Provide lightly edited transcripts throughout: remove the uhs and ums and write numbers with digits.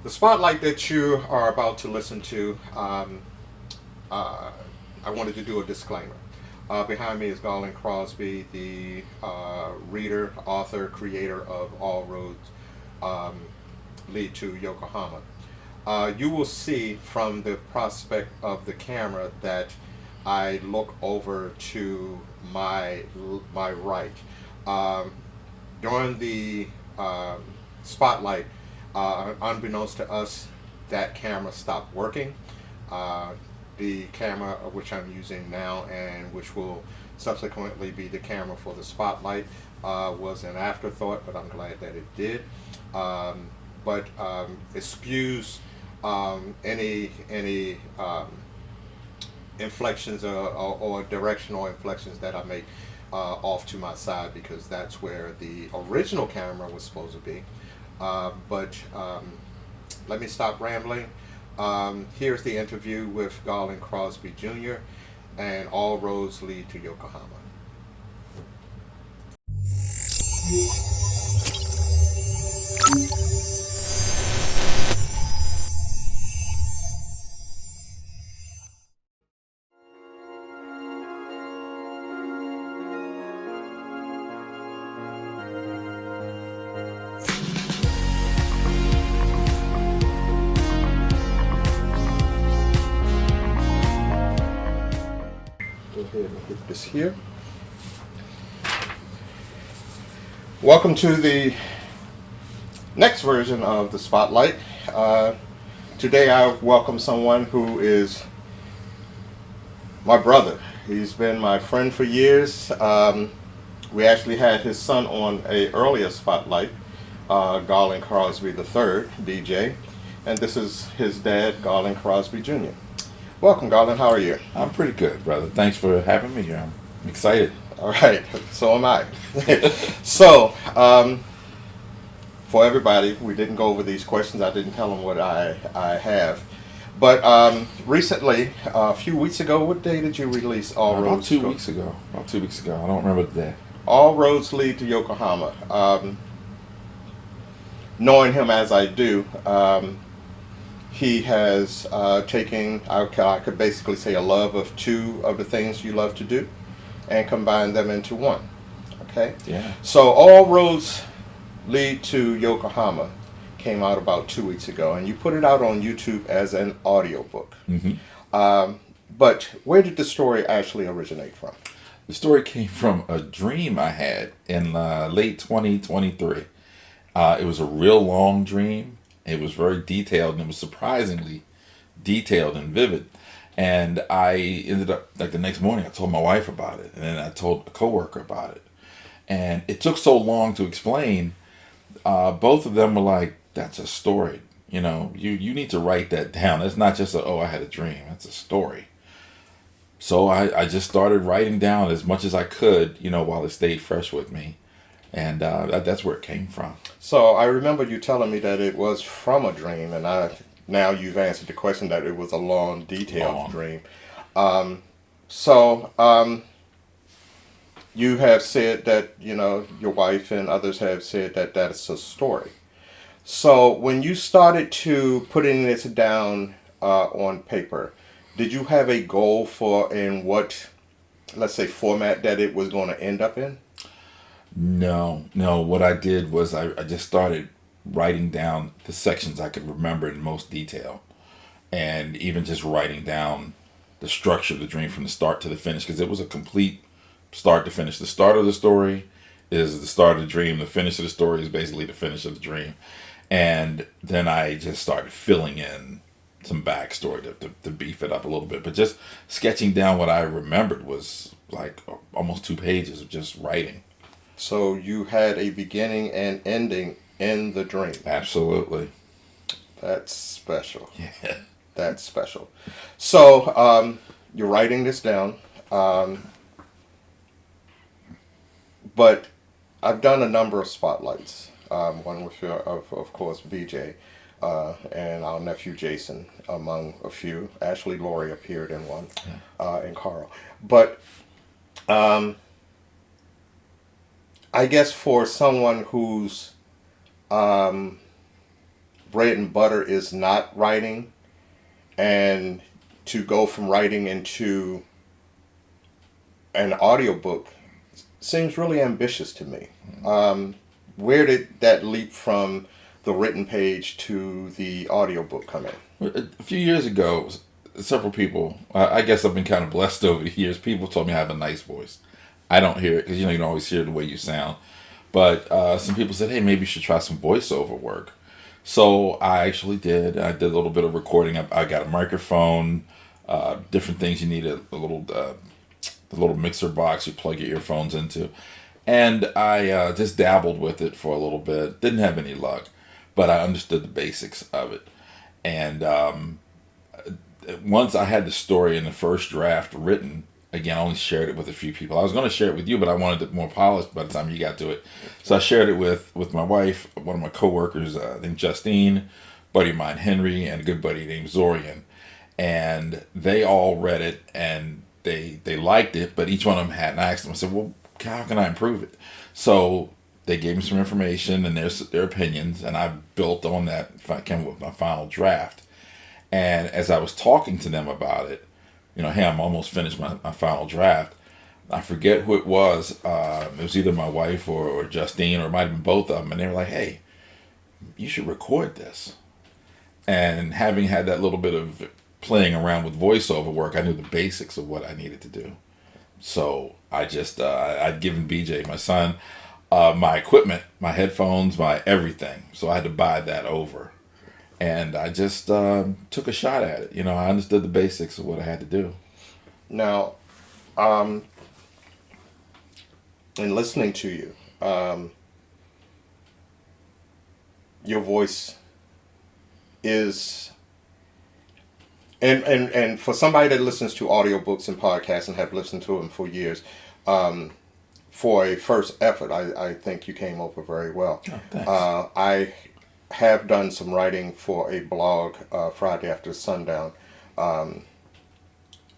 The spotlight that you are about to listen to, uh, I wanted to do a disclaimer. Behind me is Garland Crosby, the reader, author, creator of All Roads um, Lead to Yokohama. You will see from the prospect of the camera that I look over to my right. Um, During the spotlight, unbeknownst to us, that camera stopped working. Uh, the camera which I'm using now and which will subsequently be the camera for the spotlight was an afterthought, but I'm glad that it did. But excuse any inflections or directional inflections that I make off to my side because that's where the original camera was supposed to be. But let me stop rambling. Here's the interview with Garland Crosby Jr. and All Roads Lead to Yokohama. Go ahead and hit this here. Welcome to the next version of the Spotlight. Today I welcome someone who is my brother. He's been my friend for years. We actually had his son on a earlier Spotlight, Garland Crosby III, DJ, and this is his dad, Garland Crosby Jr. Welcome, Garland. How are you? I'm pretty good, brother. Thanks for having me here. I'm excited. All right, so am I. So, for everybody, we didn't go over these questions. I didn't tell them what I have. But recently, a few weeks ago, what day did you release All About Roads? 2 weeks ago. About 2 weeks ago. I don't remember the day. All Roads Lead to Yokohama. Knowing him as I do, he has taken, I could basically say, a love of two of the things you love to do and combined them into one. Okay? Yeah. So All Roads Lead to Yokohama came out about 2 weeks ago, and you put it out on YouTube as an audiobook. hmm But where did the story actually originate from? The story came from a dream I had in late 2023. It was a real long dream. It was very detailed, and it was surprisingly detailed and vivid. And I ended up, like the next morning, I told my wife about it, and then I told a coworker about it. And it took so long to explain. Both of them were like, "That's a story. You need to write that down. It's not just oh, I had a dream. That's a story." So I just started writing down as much as I could, while it stayed fresh with me. And that's where it came from. So I remember you telling me that it was from a dream, and now you've answered the question that it was a long, detailed Long. dream. So you have said that your wife and others have said that that's a story. So when you started to putting this down on paper, did you have a goal for in what, let's say, format that it was going to end up in? No, no. What I did was I just started writing down the sections I could remember in most detail. And even just writing down the structure of the dream from the start to the finish, because it was a complete start to finish. The start of the story is the start of the dream. The finish of the story is basically the finish of the dream. And then I just started filling in some backstory to beef it up a little bit. But just sketching down what I remembered was like almost 2 pages of just writing. So you had a beginning and ending in the dream. Absolutely. That's special. Yeah. That's special. So you're writing this down, but I've done a number of spotlights. One with of course BJ and our nephew Jason, among a few. Ashley Laurie appeared in one, and Carl. But I guess for someone who's bread and butter is not writing, and to go from writing into an audiobook seems really ambitious to me. Where did that leap from the written page to the audiobook come in? A few years ago, several people, I guess I've been kind of blessed over the years, people told me I have a nice voice. I don't hear it because you don't always hear the way you sound. But some people said, hey, maybe you should try some voiceover work. So I actually did. I did a little bit of recording. I got a microphone, different things you need, the little mixer box you plug your earphones into. And I just dabbled with it for a little bit. Didn't have any luck, but I understood the basics of it. And once I had the story in the first draft written, again, I only shared it with a few people. I was going to share it with you, but I wanted it more polished by the time you got to it. So I shared it with my wife, one of my coworkers named Justine, buddy of mine, Henry, and a good buddy named Zorian. And they all read it, and they liked it, but each one of them had, and I asked them, I said, well, how can I improve it? So they gave me some information and their opinions, and I built on that, came up with my final draft. And as I was talking to them about it, hey, I'm almost finished my final draft. I forget who it was. It was either my wife or Justine, or it might have been both of them. And they were like, hey, you should record this. And having had that little bit of playing around with voiceover work, I knew the basics of what I needed to do. So I just, I'd given BJ, my son, my equipment, my headphones, my everything. So I had to buy that over. And I just took a shot at it. I understood the basics of what I had to do. Now, in listening to you, your voice is, and for somebody that listens to audiobooks and podcasts and have listened to them for years, for a first effort, I think you came over very well. Oh, thanks. I have done some writing for a blog, Friday After Sundown,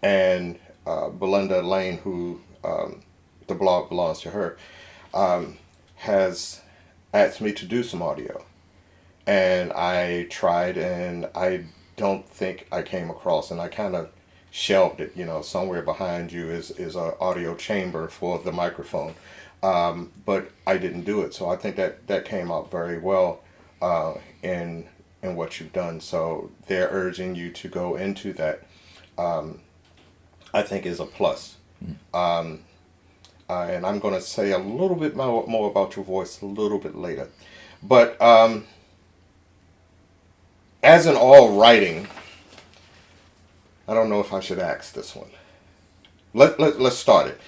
and Belinda Lane, who the blog belongs to her, has asked me to do some audio, and I tried, and I don't think I came across, and I kind of shelved it. Somewhere behind you is an audio chamber for the microphone, but I didn't do it. So I think that came out very well in what you've done. So they're urging you to go into that. I think is a plus. And I'm going to say a little bit more about your voice a little bit later. But as in all writing, I don't know if I should ask this one. Let's start it.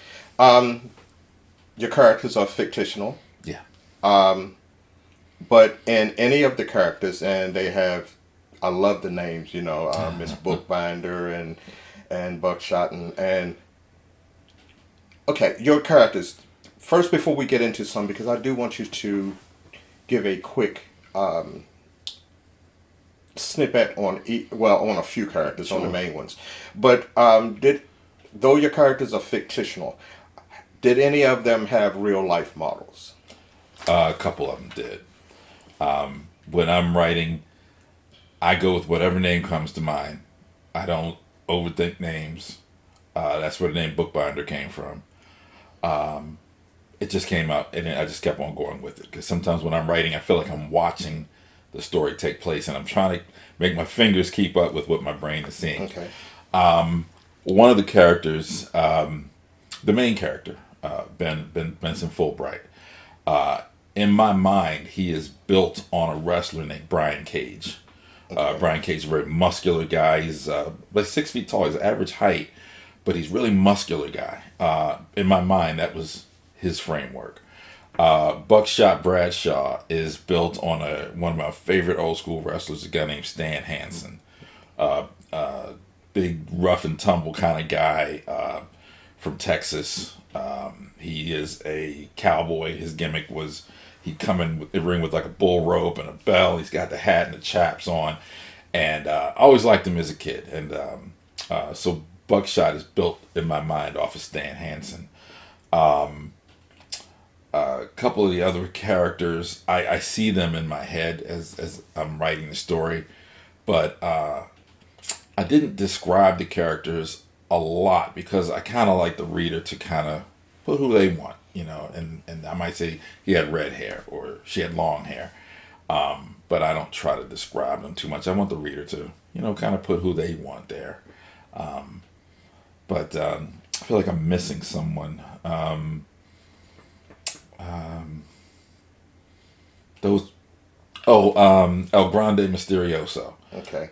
Your characters are fictional. Yeah. But in any of the characters, and they have, I love the names, Miss Bookbinder and Buckshot and okay, your characters. First, before we get into some, because I do want you to give a quick snippet on a few characters, sure, on the main ones. But though your characters are fictional, did any of them have real life models? A couple of them did. When I'm writing, I go with whatever name comes to mind. I don't overthink names. That's where the name Bookbinder came from. It just came out, and I just kept on going with it. Because sometimes when I'm writing, I feel like I'm watching the story take place, and I'm trying to make my fingers keep up with what my brain is seeing. Okay. One of the characters, the main character, Benson Fulbright, in my mind, he is built on a wrestler named Brian Cage. Okay. Brian Cage is a very muscular guy. He's like 6 feet tall. He's average height, but he's really muscular guy. In my mind, that was his framework. Buckshot Bradshaw is built on one of my favorite old school wrestlers, a guy named Stan Hansen. Big rough and tumble kind of guy from Texas. He is a cowboy. His gimmick was he'd come in with the ring with like a bull rope and a bell. He's got the hat and the chaps on. And I always liked him as a kid. And so Buckshot is built in my mind off of Stan Hansen. A couple of the other characters, I see them in my head as I'm writing the story, but I didn't describe the characters a lot because I kind of like the reader to kind of put who they want, and I might say he had red hair or she had long hair, but I don't try to describe them too much. I want the reader to, kind of put who they want there. But I feel like I'm missing someone. El Grande Mysterioso. Okay.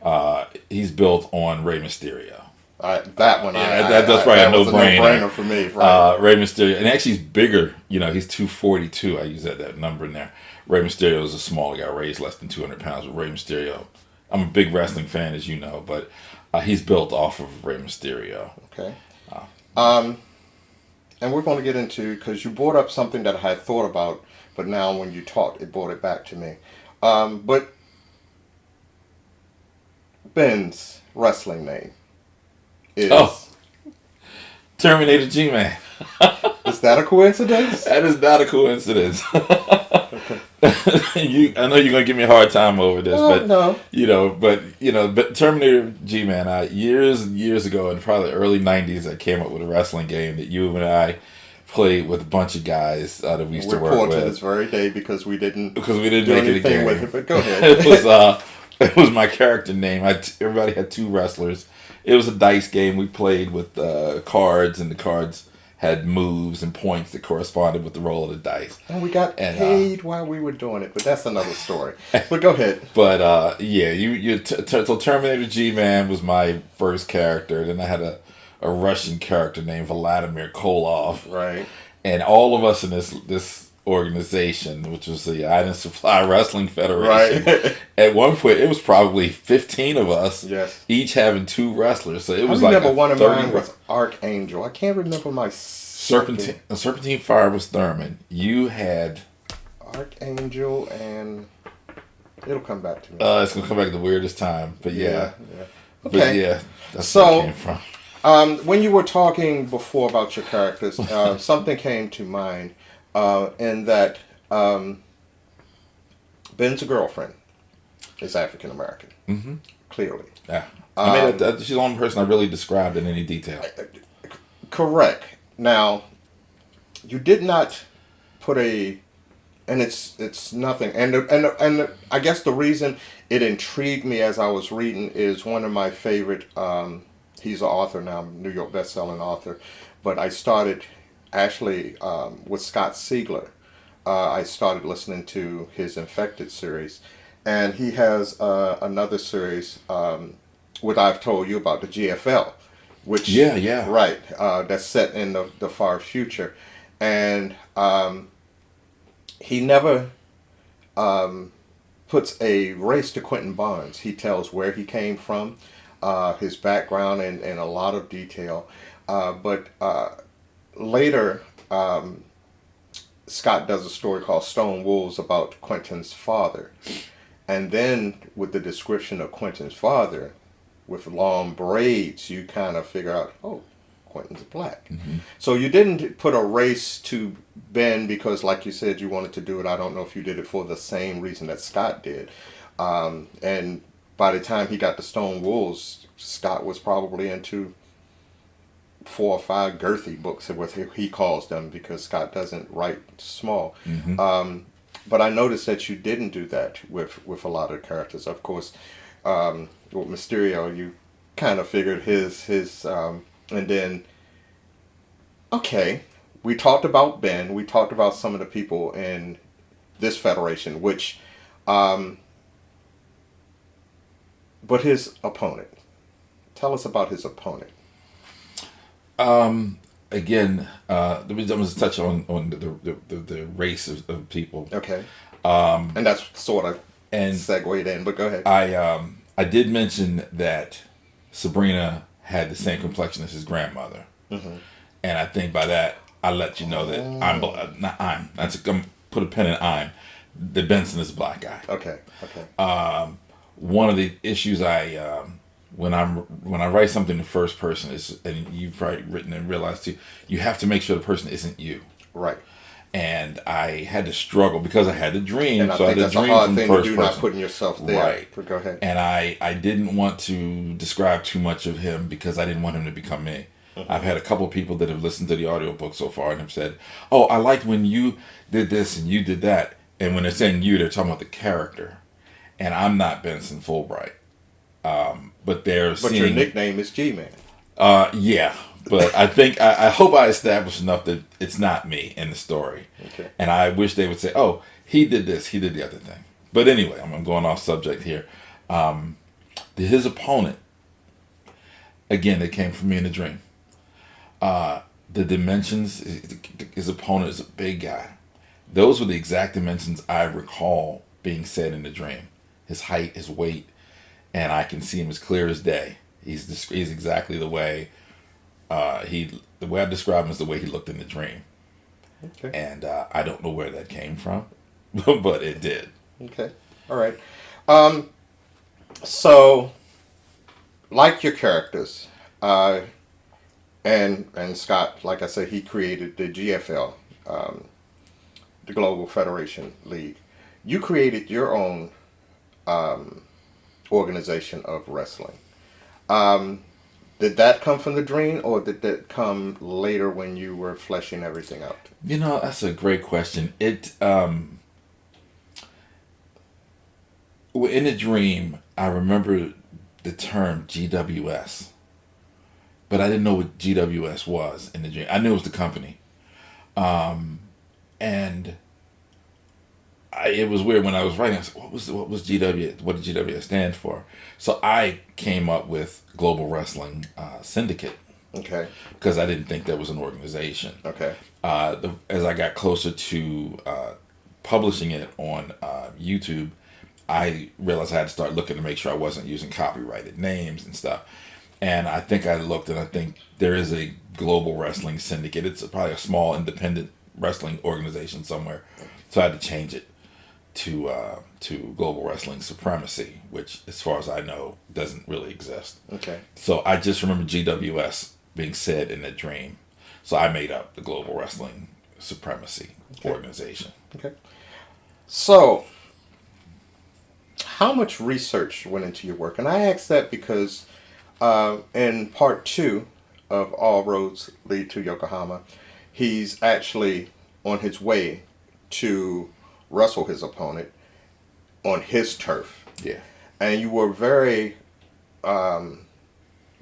He's built on Rey Mysterio. That one, that's probably a no-brainer for me. Right. Rey Mysterio, and actually he's bigger. He's 242. I use that number in there. Rey Mysterio is a small guy. Rey's less than 200 pounds. But Rey Mysterio, I'm a big wrestling fan, as you know, but he's built off of Rey Mysterio. Okay. And we're going to get into, because you brought up something that I had thought about, but now when you talked, it brought it back to me. But Ben's wrestling name is Terminator G-Man. Is that a coincidence? That is not a coincidence. I know you're gonna give me a hard time over this, but no. but Terminator G-Man. Years and years ago, in probably the early '90s, I came up with a wrestling game that you and I played with a bunch of guys that we used to work with. We're poor to this very day because we didn't do make anything it a game with it. But go ahead. It was my character name. Everybody had two wrestlers. It was a dice game we played with cards, and the cards had moves and points that corresponded with the roll of the dice. And we got paid while we were doing it, but that's another story. But go ahead. But so Terminator G-Man was my first character. Then I had a Russian character named Vladimir Kolov. Right. And all of us in this organization, which was the Iron Supply Wrestling Federation, right. At one point it was probably 15 of us, yes, each having two wrestlers. So it was I remember one of mine was Archangel. I can't remember my Serpentine Fire was Thurman. You had Archangel, and it'll come back to me. It's gonna come back at the weirdest time, but yeah. Okay. But yeah, that's where it came from. When you were talking before about your characters, something came to mind. In that Ben's girlfriend is African American. Mm-hmm. Clearly. Yeah. She's the only person I really described in any detail. Correct. Now, you did not put and it's nothing. And I guess the reason it intrigued me as I was reading is one of my favorite. He's an author now, New York best-selling author, but I started. Actually, with Scott Siegler, I started listening to his Infected series, and he has another series, what I've told you about, the GFL, which right, that's set in the far future, and he never puts a race to Quentin Barnes. He tells where he came from, his background, in a lot of detail, but. Later, Scott does a story called Stone Wolves about Quentin's father. And then with the description of Quentin's father, with long braids, you kind of figure out, oh, Quentin's black. Mm-hmm. So you didn't put a race to Ben because, like you said, you wanted to do it. I don't know if you did it for the same reason that Scott did. And by the time he got to Stone Wolves, Scott was probably into 4 or 5 girthy books, what he calls them, because Scott doesn't write small. Mm-hmm. But I noticed that you didn't do that with a lot of characters. Of course, with Mysterio, you kind of figured his and then, okay, we talked about Ben. We talked about some of the people in this federation, which, but his opponent. Tell us about his opponent. Again, let me just touch on the race of people. Okay. And that's sort of segued in, but go ahead. I did mention that Sabrina had the same complexion as his grandmother, mm-hmm. and I think by that I let you know that I'm put a pin in I'm. That Benson is a black guy. Okay. One of the issues when I write something in first person is, and you've probably written and realized too, you have to make sure the person isn't you. Right. and I had to struggle because I had the dream. And I So I think had that's the a dream hard from thing to first do, person. not putting yourself there. Right. But go ahead. And I didn't want to describe too much of him because I didn't want him to become me. I've had a couple of people that have listened to the audiobook so far and have said, "Oh, I liked when you did this and you did that." And when they're saying you, they're talking about the character. And I'm not Benson Fulbright. But they're But seeing... your nickname is G-Man. Yeah. But I think, I hope I established enough that it's not me in the story. Okay. And I wish they would say, "Oh, he did this, he did the other thing." But anyway, I'm going off subject here. His opponent, again, they came from me in a dream. The dimensions, his opponent is a big guy. Those were the exact dimensions I recall being said in the dream. His height, his weight, and I can see him as clear as day. He's exactly the way the way I describe him is the way he looked in the dream. Okay. And I don't know where that came from, but it did. Okay. All right. So, like your characters, and Scott, like I said, he created the GFL, the Global Federation League. You created your own organization of wrestling. Did that come from the dream, or did that come later when you were fleshing everything out? You know, that's a great question. In a dream, I remember the term GWS, but I didn't know what GWS was in the dream. I knew it was the company, and it was weird when I was writing. I said, "What was GW? What did GWS stand for?" So I came up with Global Wrestling Syndicate. Okay. Because I didn't think that was an organization. Okay. As I got closer to publishing it on YouTube, I realized I had to start looking to make sure I wasn't using copyrighted names and stuff. And I think I looked, and I think there is a Global Wrestling Syndicate. It's probably a small independent wrestling organization somewhere. So I had to change it to Global Wrestling Supremacy, which, as far as I know, doesn't really exist. Okay. So I just remember GWS being said in a dream. So I made up the Global Wrestling Supremacy organization. Okay. So, how much research went into your work? And I ask that because in part 2 of All Roads Lead to Yokohama, he's actually on his way to wrestle his opponent on his turf. Yeah. And you were very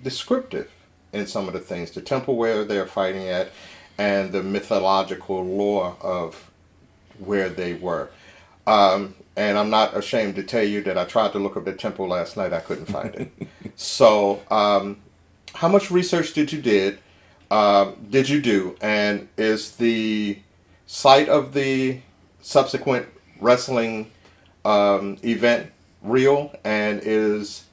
descriptive in some of the things, the temple where they're fighting at, and the mythological lore of where they were. And I'm not ashamed to tell you that I tried to look up the temple last night. I couldn't find it. So, how much research did you do? And is the site of the subsequent wrestling event real? And is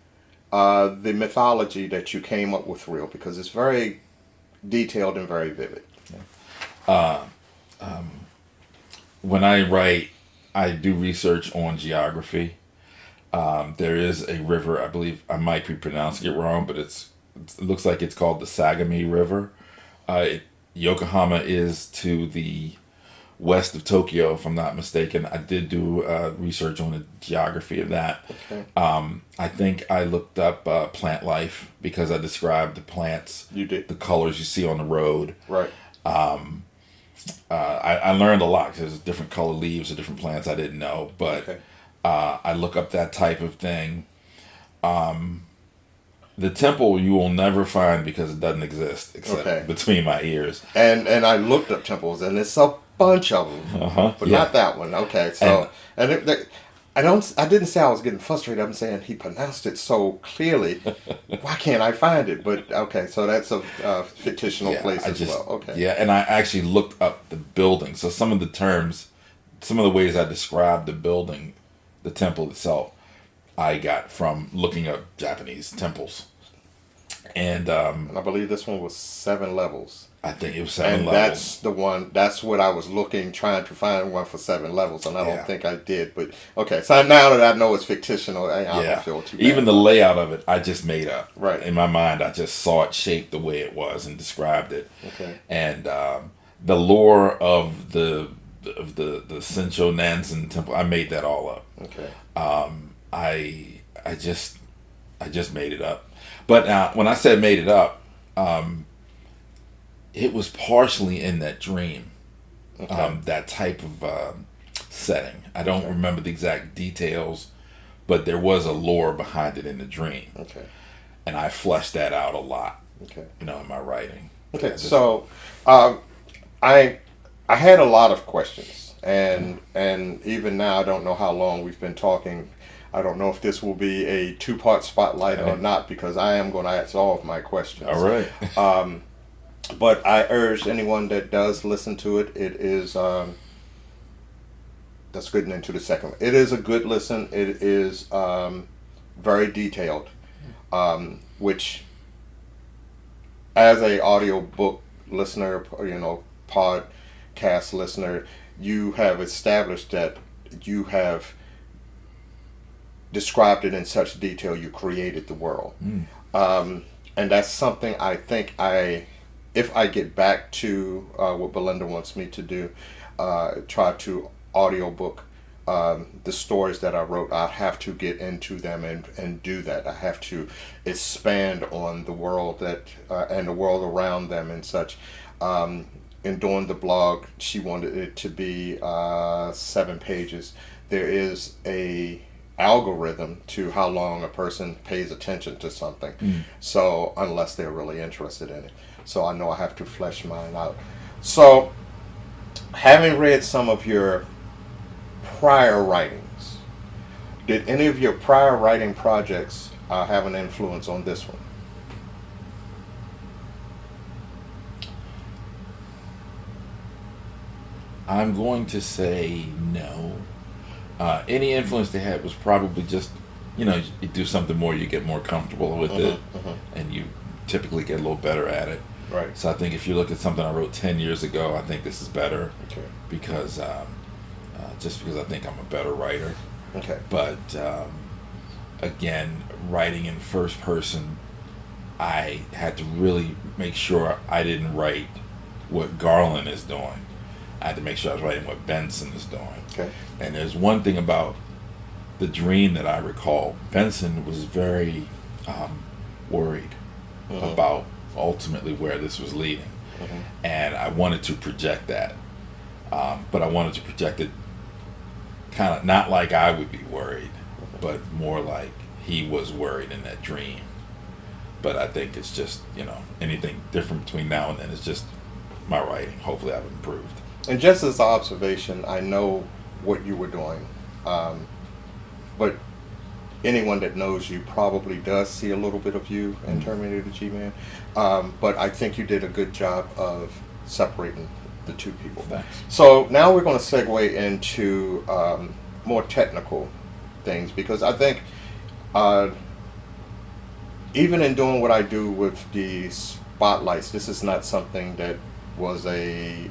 the mythology that you came up with real? Because it's very detailed and very vivid. When I write, I do research on geography. There is a river, I believe I might be pronouncing it wrong, but it looks like it's called the Sagami River. Yokohama is to the west of Tokyo, if I'm not mistaken. I did do research on the geography of that. Okay. I think I looked up plant life because I described the plants. You did. The colors you see on the road. Right. I learned a lot because there's different color leaves of different plants I didn't know, but Okay. I look up that type of thing. The temple you will never find because it doesn't exist except between my ears. And I looked up temples, and it's a bunch of them, but not that one. Okay, so I didn't say I was getting frustrated. I'm saying he pronounced it so clearly. Why can't I find it? But okay, so that's a fictional place as well. Okay. Yeah, and I actually looked up the building. So some of the terms, some of the ways I described the building, the temple itself, I got from looking up Japanese temples. And I believe this one was 7 levels. I think it was 7 levels. That's the one. That's what I was trying to find one for 7 levels, and I don't think I did. But okay, so now that I know it's fictional, I don't feel too bad. Even the layout of it, I just made up. Right. In my mind, I just saw it shaped the way it was and described it. Okay. And the lore of the the Sencho Nansen temple. I made that all up. Okay. I just made it up. But when I said made it up, it was partially in that dream. Okay. That type of setting. I don't remember the exact details, but there was a lore behind it in the dream. Okay. And I fleshed that out a lot. Okay. In my writing. Okay. So, I had a lot of questions, and even now I don't know how long we've been talking. I don't know if this will be a 2-part spotlight or not, because I am going to ask all of my questions. All right. But I urge anyone that does listen to it, it is, that's getting into the second one. It is a good listen. It is very detailed, which, as a audiobook listener, podcast listener, you have established that you have described it in such detail. You created the world. And that's something I think if I get back to what Belinda wants me to do, try to audiobook the stories that I wrote, I have to get into them and do that. I have to expand on the world that and the world around them and such. In doing the blog, she wanted it to be 7 pages. There is a algorithm to how long a person pays attention to something. So unless they're really interested in it. So I know I have to flesh mine out. So having read some of your prior writings, did any of your prior writing projects have an influence on this one? I'm going to say no. Any influence they had was probably just, you do something more, you get more comfortable with it, and you typically get a little better at it. Right. So I think if you look at something I wrote 10 years ago, I think this is better. Okay. Because just because I think I'm a better writer. Okay. But again, writing in first person, I had to really make sure I didn't write what Garland is doing. I had to make sure I was writing what Benson is doing. Okay. And there's one thing about the dream that I recall. Benson was very worried about ultimately where this was leading. And I wanted to project that. But I wanted to project it kind of not like I would be worried, but more like he was worried in that dream. But I think it's just, anything different between now and then is just my writing. Hopefully I've improved. And just as an observation, I know what you were doing, but anyone that knows you probably does see a little bit of you in Terminator G-Man. But I think you did a good job of separating the two people. Thanks. So now we're going to segue into more technical things, because I think even in doing what I do with the spotlights, this is not something that was a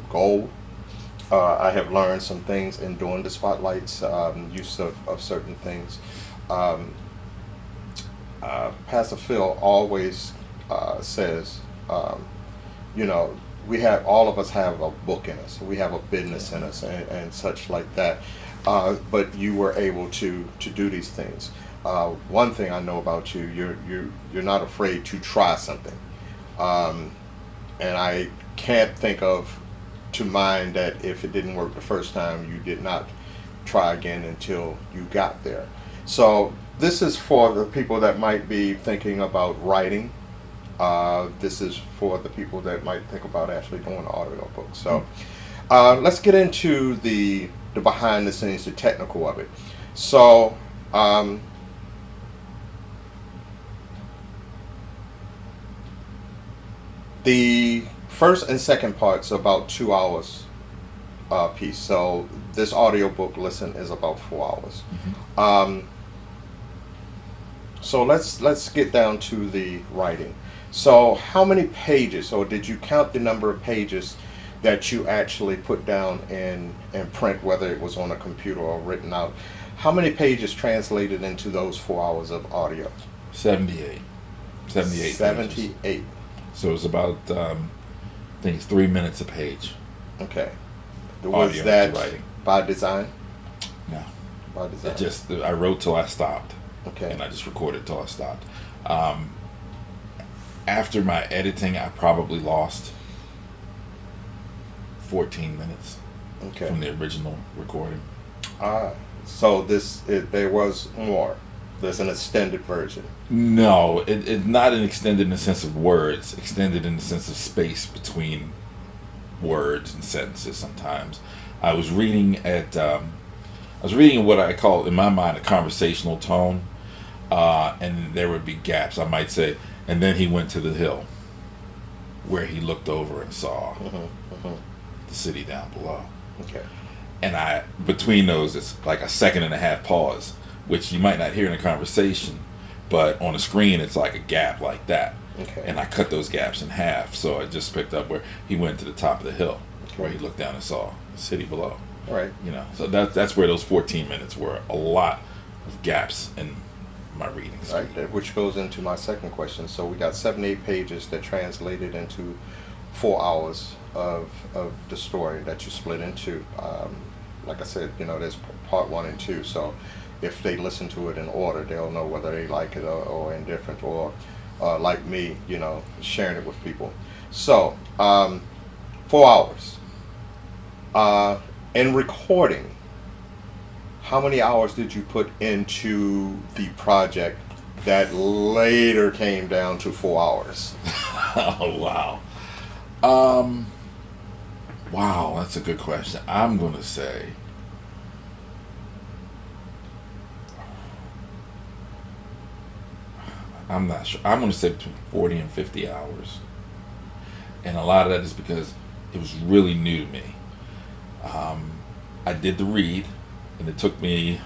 goal. I have learned some things in doing the spotlights, use of certain things. Pastor Phil always says, all of us have a book in us. We have a business in us and such like that. But you were able to do these things. One thing I know about you, you're not afraid to try something. And I can't think to mind that if it didn't work the first time, you did not try again until you got there. So this is for the people that might be thinking about writing. This is for the people that might think about actually doing an audiobook. So let's get into the behind the scenes, the technical of it. So the first and second parts are about 2 hours piece. So this audiobook listen is about 4 hours. So let's get down to the writing. So how many pages, or did you count the number of pages that you actually put down in print, whether it was on a computer or written out? How many pages translated into those 4 hours of audio? 78. 78. Pages. So it was about, I think it's 3 minutes a page. Okay. Was audio that to writing. by design? No. By design. I wrote till I stopped. Okay. And I just recorded till I stopped. After my editing, I probably lost 14 minutes Okay. from the original recording. So there was more. There's an extended version. No, it's not an extended in the sense of words, extended in the sense of space between words and sentences sometimes. I was reading what I call, in my mind, a conversational tone, and there would be gaps. I might say, and then he went to the hill where he looked over and saw the city down below. Okay. And between those, it's like a 1.5 pause, which you might not hear in a conversation, but on a screen, it's like a gap like that. Okay. And I cut those gaps in half, so I just picked up where he went to the top of the hill, where he looked down and saw the city below. All right. So that's where those 14 minutes were. A lot of gaps in my reading. Right, which goes into my second question. So we got 78 pages that translated into 4 hours of the story that you split into. Like I said, there's part 1 and 2. So if they listen to it in order, they'll know whether they like it or indifferent, or like me, sharing it with people. So 4 hours. In recording, how many hours did you put into the project that later came down to 4 hours? Oh, wow. Wow, that's a good question. I'm going to say, I'm not sure. I'm going to say between 40 and 50 hours. And a lot of that is because it was really new to me. I did the read, and it took me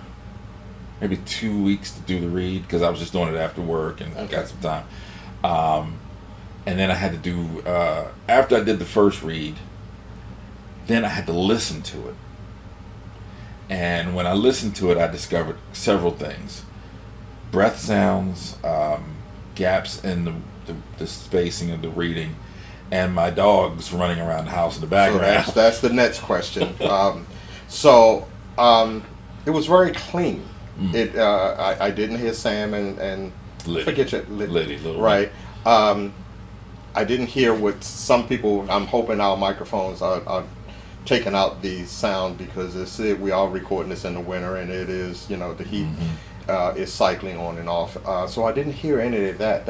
maybe 2 weeks to do the read because I was just doing it after work and got some time. And then I had to do, after I did the first read, then I had to listen to it. And when I listened to it, I discovered several things. Breath sounds, gaps in the spacing of the reading, and my dogs running around the house in the background. So that's the next question. It was very clean. I didn't hear Sam and Liddy. Forget your Liddy, little right. I didn't hear what some people. I'm hoping our microphones are taking out the sound because we are recording this in the winter and it is the heat is cycling on and off. So I didn't hear any of that.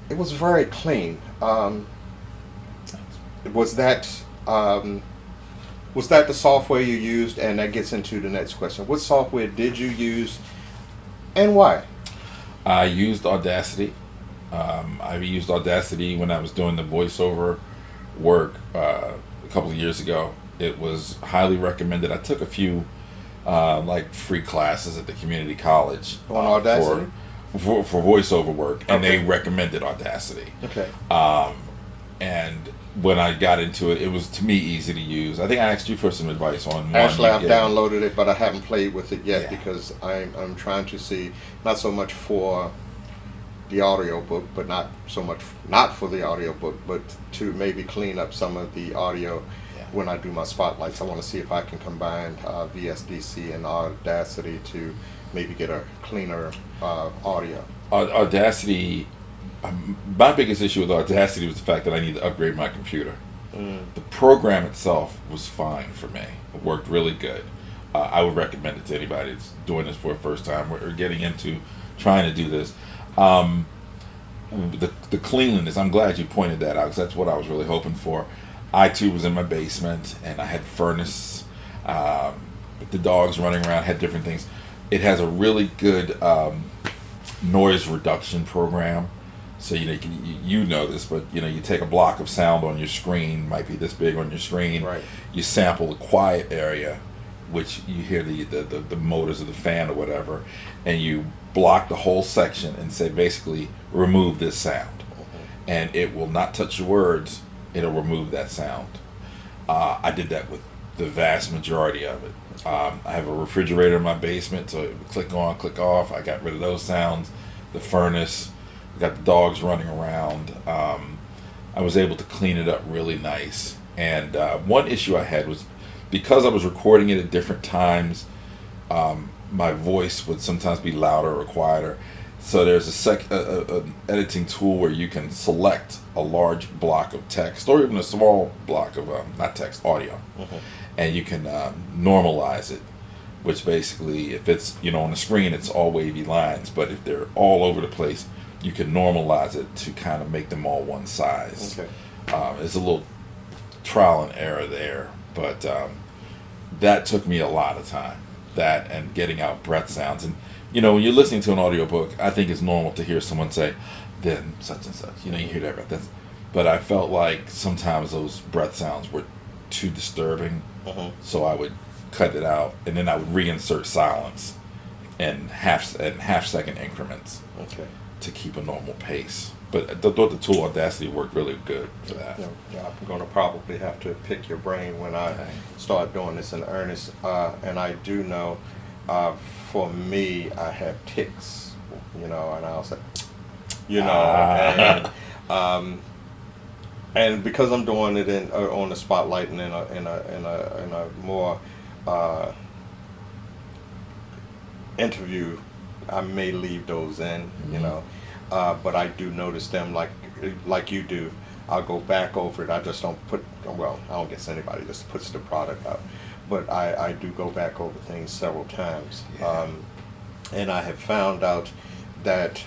It was very clean. Was that the software you used? And that gets into the next question. What software did you use and why? I used Audacity. I used Audacity when I was doing the voiceover work a couple of years ago. It was highly recommended. I took a few free classes at the community college on Audacity for voiceover work, and they recommended Audacity. Okay. And when I got into it, it was to me easy to use. I think I asked you for some advice on. Actually, I've downloaded it, but I haven't played with it yet because I'm trying to see, not so much for the audiobook, but not for the audiobook, but to maybe clean up some of the audio when I do my spotlights. I want to see if I can combine VSDC and Audacity to maybe get a cleaner audio. Audacity. My biggest issue with Audacity was the fact that I needed to upgrade my computer. The program itself was fine for me. It worked really good. I would recommend it to anybody that's doing this for the first time or getting into trying to do this. The cleanliness, I'm glad you pointed that out because that's what I was really hoping for. I too was in my basement and I had furnace, the dogs running around, had different things. It has a really good noise reduction program. So you know this, but you take a block of sound on your screen, might be this big on your screen. Right. You sample the quiet area, which you hear the motors of the fan or whatever, and you block the whole section and say basically remove this sound, and it will not touch your words. It'll remove that sound. I did that with the vast majority of it. I have a refrigerator in my basement, so it would click on, click off. I got rid of those sounds. The furnace. Got the dogs running around. I was able to clean it up really nice And one issue I had was because I was recording it at different times, my voice would sometimes be louder or quieter. So there's an editing tool where you can select a large block of text or even a small block of, not text, audio. And you can normalize it, which basically, if it's, on the screen, it's all wavy lines. But if they're all over the place, you can normalize it to kind of make them all one size. Okay. It's a little trial and error there, but that took me a lot of time. That and getting out breath sounds. And when you're listening to an audiobook, I think it's normal to hear someone say, then such and such. You hear that breath. But I felt like sometimes those breath sounds were too disturbing, so I would cut it out, and then I would reinsert silence in half second increments to keep a normal pace. But I thought the tool Audacity worked really good for that. Yeah, I'm going to probably have to pick your brain when I start doing this in earnest. And I do know, for me, I have tics, and I'll say, and because I'm doing it on the spotlight and in a more interview, I may leave those in, but I do notice them like you do. I'll go back over it. I just don't I don't guess anybody just puts the product out, but I do go back over things several times. And I have found out that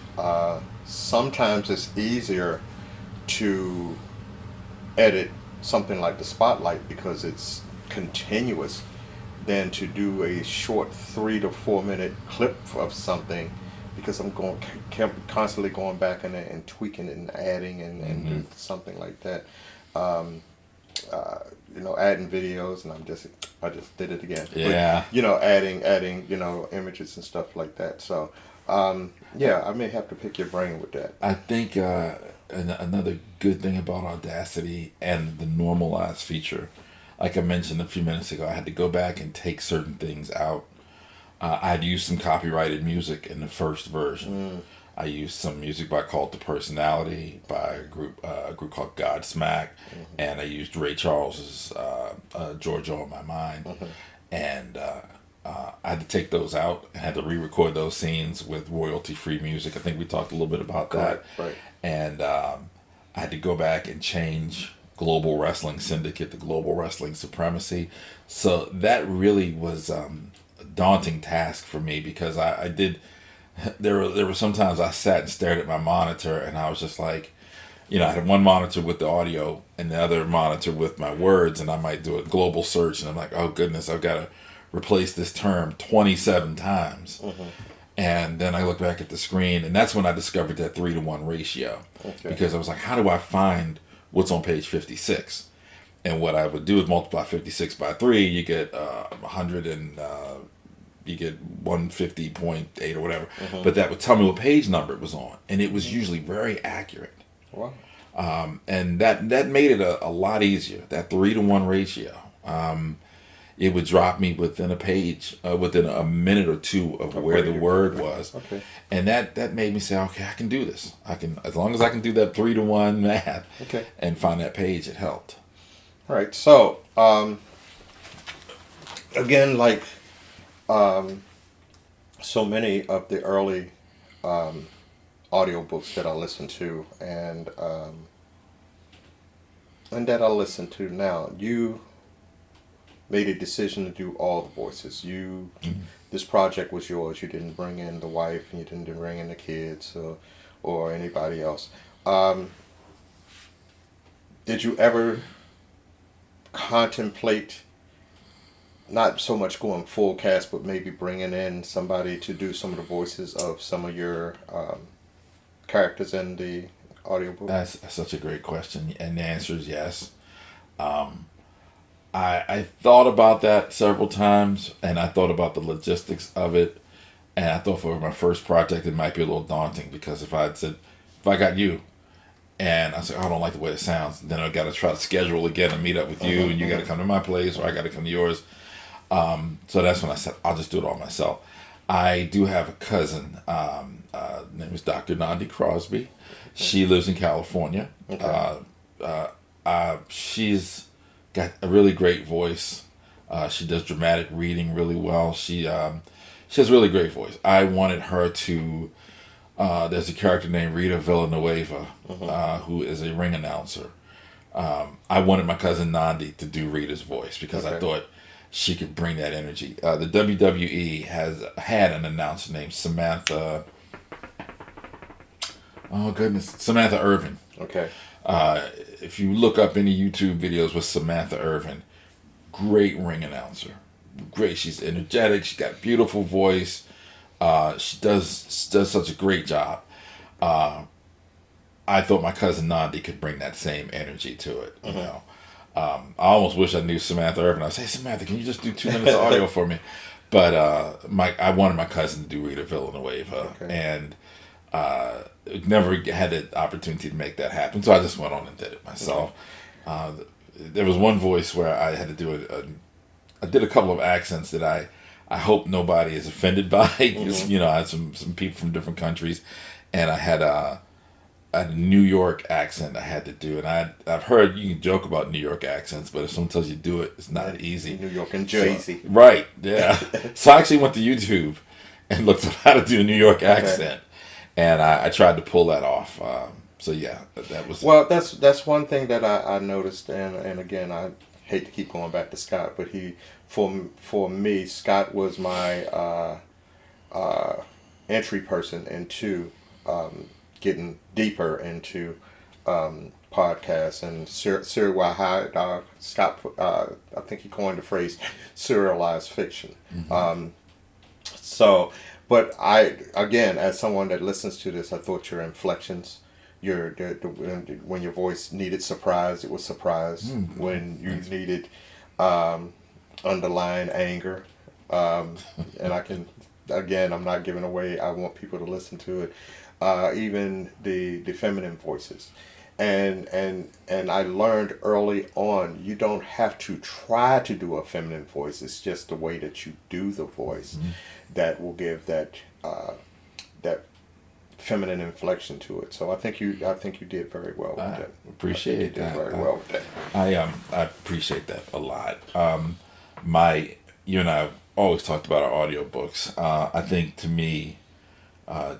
sometimes it's easier to edit something like the spotlight because it's continuous than to do a short 3 to 4 minute clip of something, because I'm constantly going back in there and tweaking it and adding and something like that. Adding videos, and I just did it again. Yeah. But, adding images and stuff like that. So I may have to pick your brain with that. I think another good thing about Audacity and the normalize feature, like I mentioned a few minutes ago, I had to go back and take certain things out. I'd used some copyrighted music in the first version. I used some music by Cult of Personality by a group called Godsmack, and I used Ray Charles's Georgia on My Mind, and I had to take those out and had to re-record those scenes with royalty-free music. I think we talked a little bit about that. Right. And I had to go back and change Global Wrestling Syndicate to Global Wrestling Supremacy. So that really was a daunting task for me, because I did. There were sometimes I sat and stared at my monitor, and I was just like, I had one monitor with the audio and the other monitor with my words, and I might do a global search, and I'm like, oh goodness, I've got to replace this term 27 times. And then I look back at the screen, and that's when I discovered that 3-to-1 ratio. Because I was like, how do I find what's on page 56? And what I would do is multiply 56 by 3, you get 100 and you get 150.8 or whatever. But that would tell me what page number it was on, and it was usually very accurate. Wow. And that made it a lot easier, that 3-to-1 ratio. It would drop me within a page, within a minute or two of where the word was. And that made me say, okay, I can do this. As long as I can do that 3-to-1 math and find that page, it helped. All right. So, again, like so many of the early audiobooks that I listened to and that I listen to now, you made a decision to do all the voices. This project was yours. You didn't bring in the wife, and you didn't bring in the kids or anybody else. Did you ever contemplate not so much going full cast, but maybe bringing in somebody to do some of the voices of some of your characters in the audiobook? That's such a great question, and the answer is yes. I thought about that several times, and I thought about the logistics of it, and I thought for my first project it might be a little daunting, because if I got you, and I said, I don't like the way it sounds, then I got to try to schedule again and meet up with you, and you got to come to my place, or I got to come to yours. So that's when I said, I'll just do it all myself. I do have a cousin, name is Dr. Nandi Crosby. She lives in California. She's got a really great voice. She does dramatic reading really well. She has a really great voice. I wanted her to. There's a character named Rita Villanueva, who is a ring announcer. I wanted my cousin Nandi to do Rita's voice because I thought she could bring that energy. The WWE has had an announcer named Samantha. Oh goodness, Samantha Irvin. Okay. If you look up any YouTube videos with Samantha Irvin, great ring announcer. Great, she's energetic. She's got a beautiful voice. She does such a great job. I thought my cousin Nandi could bring that same energy to it. You know, I almost wish I knew Samantha Irvin. I would say, Samantha, can you just do 2 minutes of audio for me? But I wanted my cousin to do Rita Villanueva, and never had the opportunity to make that happen. So I just went on and did it myself. There was one voice where I had to do it. I did a couple of accents that I hope nobody is offended by. You know, I had some people from different countries, and I had a New York accent I had to do. And I've heard you can joke about New York accents, but if someone tells you to do it, it's not easy. New York and Jersey. So, right, yeah. So I actually went to YouTube and looked up how to do a New York accent. And I tried to pull that off. So yeah, that was... Well, that's one thing that I noticed. And again, I hate to keep going back to Scott, but for me, Scott was my entry person into getting deeper into podcasts and Scott. I think he coined the phrase serialized fiction. But again, as someone that listens to this, I thought your inflections, when your voice needed surprise, it was surprise. When you needed underlying anger, and I'm not giving away. I want people to listen to it. Even the feminine voices, and I learned early on, you don't have to try to do a feminine voice. It's just the way that you do the voice that will give that feminine inflection to it. So I think you did very well with that. Appreciate that. Very well with that. I appreciate that a lot. You and I have always talked about our audiobooks. I think to me,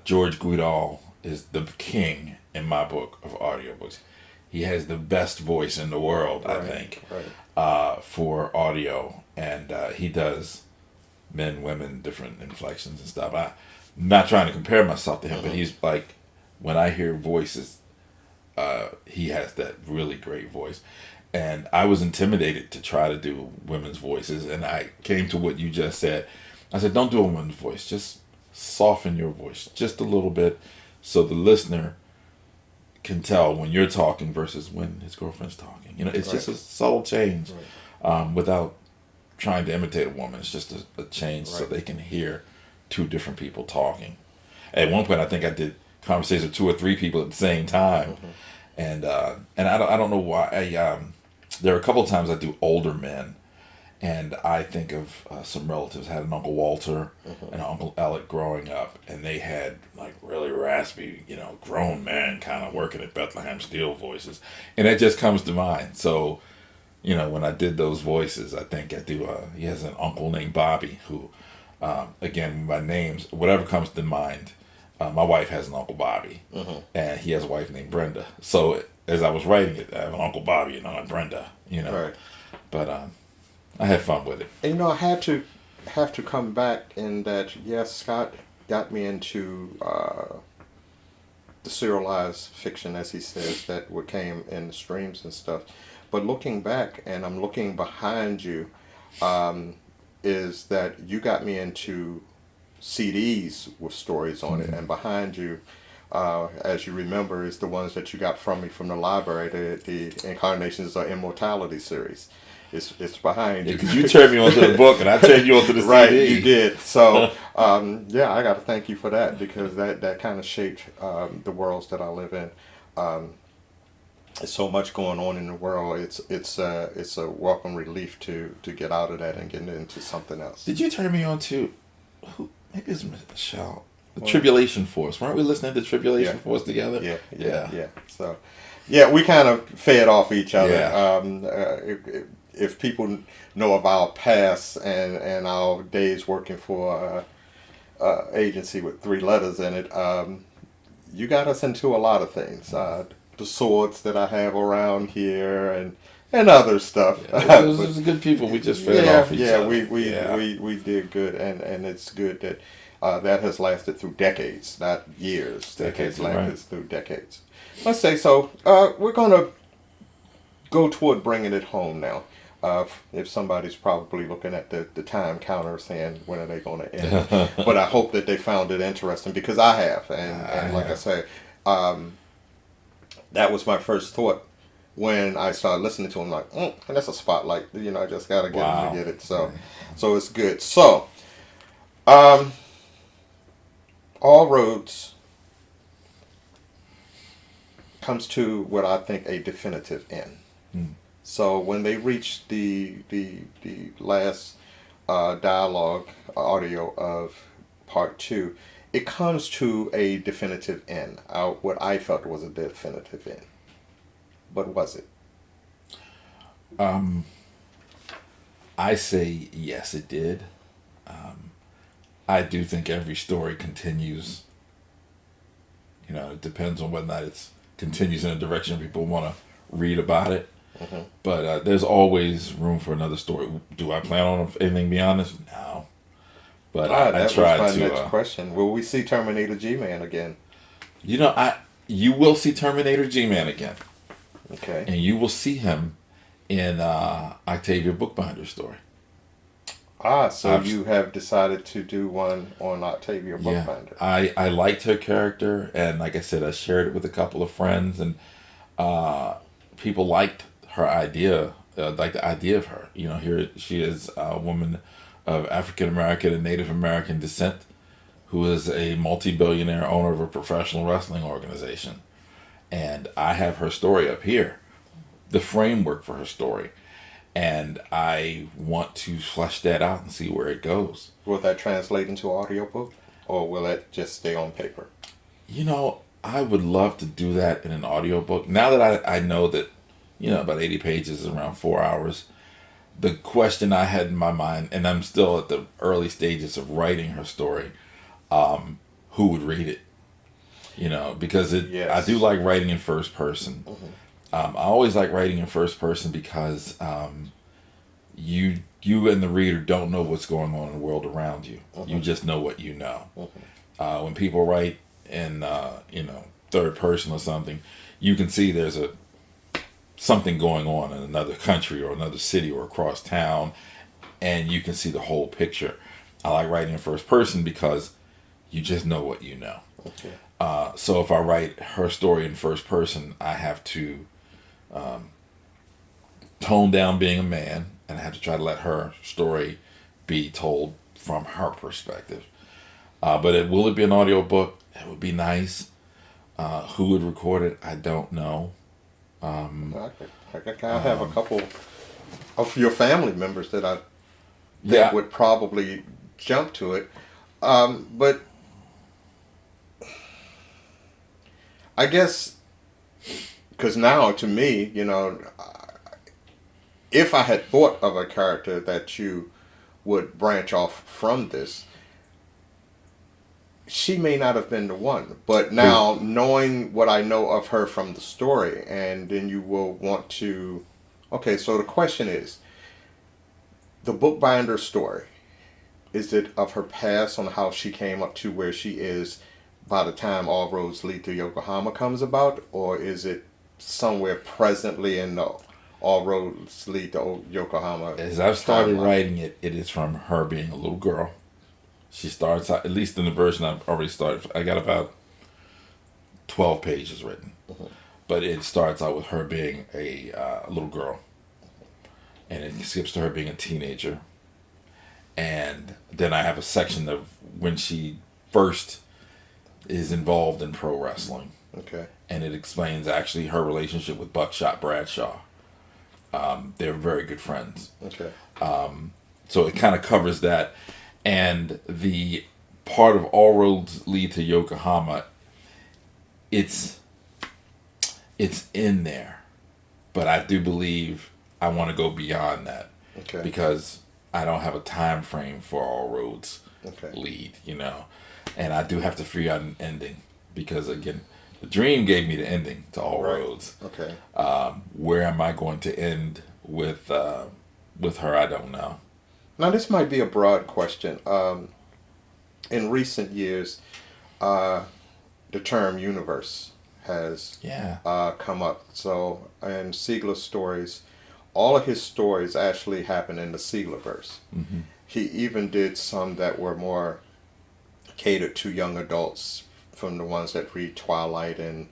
George Guidall is the king in my book of audiobooks. He has the best voice in the world, I think, for audio, and he does men, women, different inflections and stuff. I'm not trying to compare myself to him, but he's like, when I hear voices, he has that really great voice. And I was intimidated to try to do women's voices, and I came to what you just said. I said, don't do a woman's voice, just soften your voice just a little bit so the listener can tell when you're talking versus when his girlfriend's talking. You know, it's just a subtle change without trying to imitate a woman. It's just a change so they can hear two different people talking. At one point, I think I did conversations with 2 or 3 people at the same time. And I don't know why. There are a couple of times I do older men, and I think of some relatives. I had an Uncle Walter and an Uncle Alec growing up, and they had like really raspy, grown men kind of working at Bethlehem Steel voices, and that just comes to mind. So, when I did those voices, I think I do. He has an uncle named Bobby who, again, my names, whatever comes to mind. My wife has an Uncle Bobby, and he has a wife named Brenda. So as I was writing it, I have an Uncle Bobby and an Aunt Brenda, But I had fun with it. And I had to come back in that, yes, Scott got me into the serialized fiction, as he says, that came in the streams and stuff. But looking back, and I'm looking behind you, is that you got me into CDs with stories on it, and behind you, as you remember, is the ones that you got from me from the library, the Incarnations of Immortality series. It's behind you. Because you turned me onto the book, and I turned you onto the CD. Right, you did. So, I got to thank you for that, because that kind of shaped the worlds that I live in. There's so much going on in the world. It's a welcome relief to get out of that and get into something else. Did you turn me on to maybe it's Michelle? The Tribulation Force. Weren't we listening to Tribulation Force together? Yeah. So, we kind of fed off each other. Yeah. if people know of our past and our days working for agency with 3 letters in it, you got us into a lot of things. The swords that I have around here and other stuff. Yeah, those are good people. We just fed off each other. We did good, and it's good that that has lasted through decades, not years. Decades, It has lasted right. through decades. Let's say so. We're gonna go toward bringing it home now. If somebody's probably looking at the time counter saying when are they going to end, but I hope that they found it interesting because I have, and like I say, that was my first thought when I started listening to him. Like, and that's a spotlight. I just gotta get him to get it. So it's good. So, all roads comes to what I think a definitive end. So when they reach the last dialogue audio of part 2, it comes to a definitive end. What I felt was a definitive end, but was it? I say yes, it did. I do think every story continues. It depends on whether or not it continues in a direction people want to read about it. Mm-hmm. But there's always room for another story. Do I plan on anything beyond this? No. But I tried was to. My next question: will we see Terminator G-Man again? You will see Terminator G-Man again. Okay. And you will see him in Octavia Bookbinder's story. So you have decided to do one on Octavia Bookbinder. I liked her character, and like I said, I shared it with a couple of friends, and people liked her idea, like the idea of her. Here she is, a woman of African American and Native American descent, who is a multi-billionaire owner of a professional wrestling organization, and I have her story up here, the framework for her story. And I want to flesh that out and see where it goes. Will that translate into audiobook, or will it just stay on paper? I would love to do that in an audiobook. Now that I know that, about 80 pages is around 4 hours, the question I had in my mind, and I'm still at the early stages of writing her story, who would read it? Because Yes. I do like writing in first person. Mm-hmm. I always like writing in first person because you and the reader don't know what's going on in the world around you. Mm-hmm. You just know what you know. Mm-hmm. When people write in third person or something, you can see there's something going on in another country or another city or across town, and you can see the whole picture. I like writing in first person because you just know what you know. Okay. So if I write her story in first person, I have to tone down being a man, and I have to try to let her story be told from her perspective. But will it be an audiobook? It would be nice. Who would record it? I don't know. I have a couple of your family members that I think would probably jump to it. But I guess, because now to me, if I had thought of a character that you would branch off from this, she may not have been the one. But now, knowing what I know of her from the story, and then you will want to... Okay, so the question is, the bookbinder story, is it of her past on how she came up to where she is by the time All Roads Lead to Yokohama comes about, or is it somewhere presently in the All Roads Lead to Yokohama? As I've started writing it, it is from her being a little girl. She starts out, at least in the version I've already started, I got about 12 pages written. Mm-hmm. But it starts out with her being a little girl. And it skips to her being a teenager. And then I have a section of when she first is involved in pro wrestling. Okay. And it explains actually her relationship with Buckshot Bradshaw. They're very good friends. Okay. So it kind of covers that. And the part of All Roads Lead to Yokohama, it's in there. But I do believe I want to go beyond that. Okay. Because I don't have a time frame for All Roads Lead, you know. And I do have to figure out an ending. Because, again, the dream gave me the ending to All Roads. Okay. Where am I going to end with her? I don't know. Now, this might be a broad question. In recent years, the term universe has come up. So, in Siegler's stories, all of his stories actually happen in the Sieglerverse. Mm-hmm. He even did some that were more catered to young adults, from the ones that read Twilight and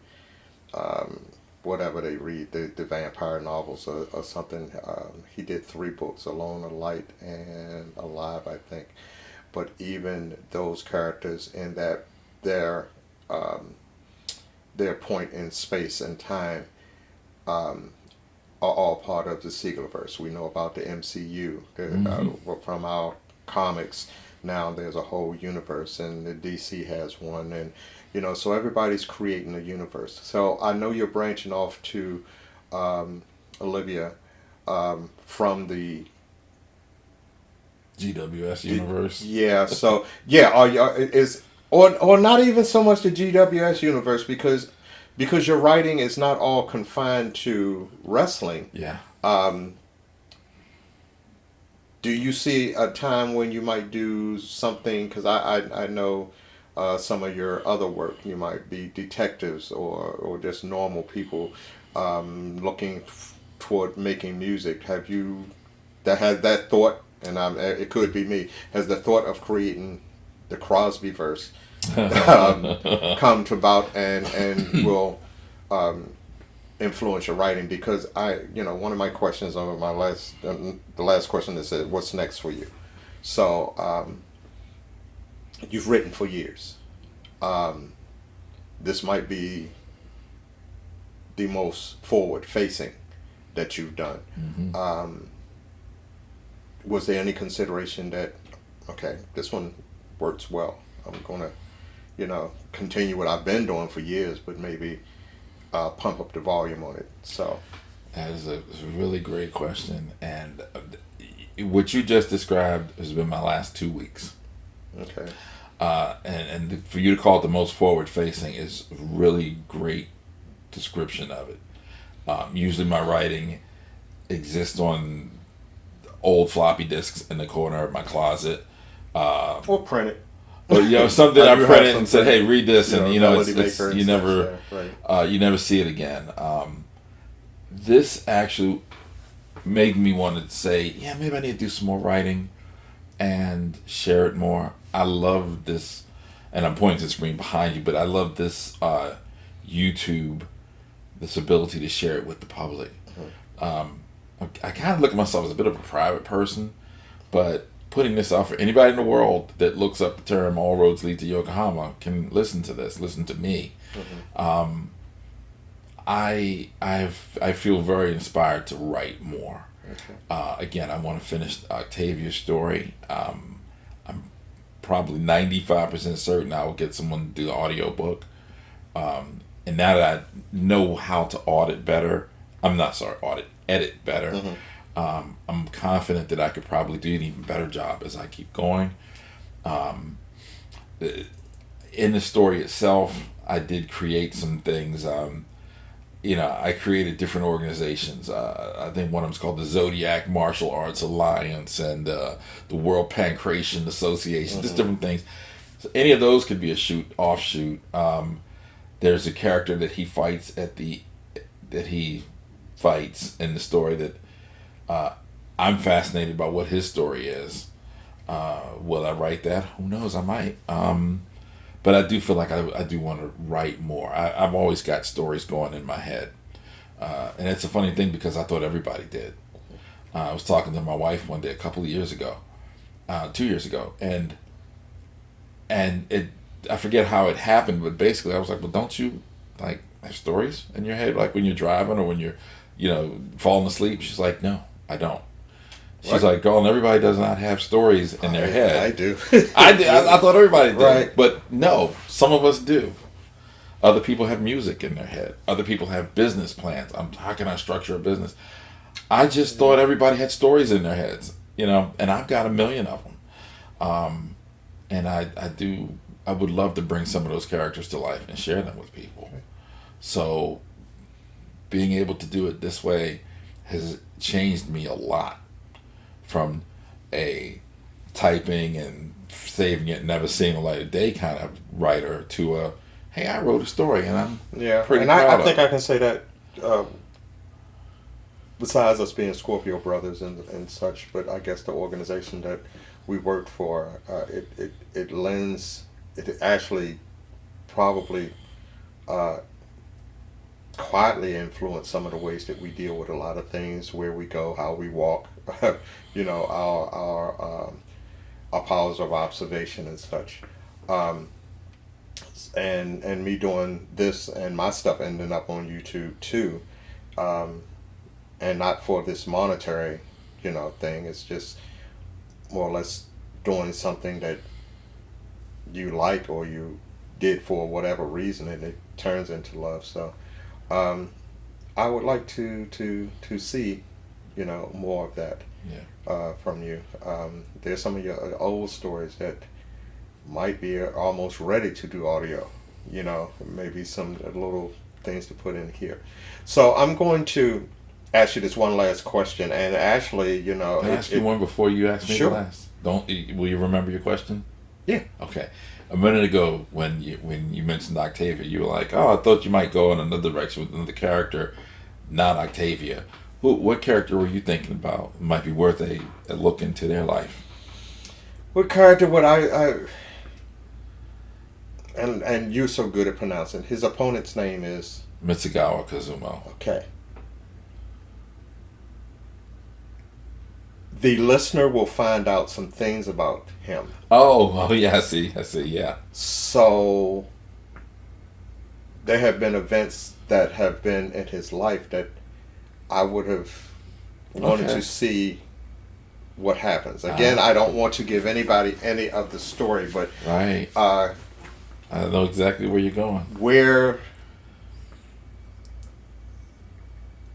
whatever they read, the vampire novels or something. He did 3 books, Alone, Alight, and Alive, I think. But even those characters in that their point in space and time are all part of the Sieglerverse. We know about the MCU from our comics. Now there's a whole universe, and the DC has one, and you know, so everybody's creating a universe. So I know you're branching off to Olivia from the GWS universe. Yeah. So yeah, or not even so much the GWS universe, because your writing is not all confined to wrestling. Yeah. Do you see a time when you might do something? Because I know some of your other work. You might be detectives or just normal people looking toward making music. Have you had that thought? And it could be me. Has the thought of creating the Crosby verse come to about and will influence your writing? Because one of my questions over the last question that said, "What's next for you?" So you've written for years. This might be the most forward-facing that you've done. Mm-hmm. Was there any consideration that, okay, this one works well, I'm going to, continue what I've been doing for years, but maybe pump up the volume on it? So that is a really great question, and what you just described has been my last 2 weeks. Okay. And for you to call it the most forward-facing is a really great description of it. Usually my writing exists on old floppy disks in the corner of my closet. Or print it. Or something I printed and said, "Hey, read this," and it's you never you never see it again. This actually made me want to say, yeah, maybe I need to do some more writing and share it more. I love this, and I'm pointing to the screen behind you, but I love this YouTube, this ability to share it with the public. I kind of look at myself as a bit of a private person, but putting this out for anybody in the world that looks up the term "All Roads Lead to Yokohama" can listen to this, listen to me. Mm-hmm. I feel very inspired to write more. Okay. Again, I want to finish Octavia's story. I'm probably 95% certain I will get someone to do the audiobook. And now that I know how to edit better. Mm-hmm. I'm confident that I could probably do an even better job as I keep going. In the story itself, I did create some things. I created different organizations. I think one of them's called the Zodiac Martial Arts Alliance and the World Pancration Association, mm-hmm. just different things. So any of those could be a offshoot. There's a character that he fights in the story that I'm fascinated by what his story is. Will I write that? Who knows? I might. But I do feel like I do want to write more. I've always got stories going in my head. And it's a funny thing because I thought everybody did. I was talking to my wife one day a couple of years ago, 2 years ago, and I forget how it happened, but basically I was like, well, don't you like have stories in your head, like when you're driving or when you're, falling asleep? She's like, no, I don't. She's like, Garland, everybody does not have stories in their head. I do. I did. I thought everybody did. Right. But no, some of us do. Other people have music in their head. Other people have business plans. How can I structure a business? I just thought everybody had stories in their heads, and I've got a million of them. And I would love to bring some of those characters to life and share them with people. So being able to do it this way has changed me a lot from a typing and saving it, never seeing the light of day kind of writer to a, hey, I wrote a story and I'm pretty proud of it. I think I can say that besides us being Scorpio brothers and such, but I guess the organization that we worked for, it actually probably quietly influenced some of the ways that we deal with a lot of things, where we go, how we walk, our powers of observation and such. And me doing this and my stuff ending up on YouTube too, and not for this monetary, thing. It's just more or less doing something that you like or you did for whatever reason, and it turns into love. So I would like to see, more of that from you. There's some of your old stories that might be almost ready to do audio, maybe some little things to put in here. So I'm going to ask you this one last question, and actually, Can I ask you one before you ask me Sure. the last? Will you remember your question? Yeah. Okay. A minute ago, when you mentioned Octavia, you were like, "Oh, I thought you might go in another direction with another character, not Octavia." What character were you thinking about? It might be worth a look into their life. What character would I and you're so good at pronouncing. His opponent's name is Mitsugawa Kazumo. Okay. The listener will find out some things about him. Oh yeah, I see, yeah. So there have been events that have been in his life that I would have wanted to see what happens. Again, I don't want to give anybody any of the story, but right. I know exactly where you're going. Where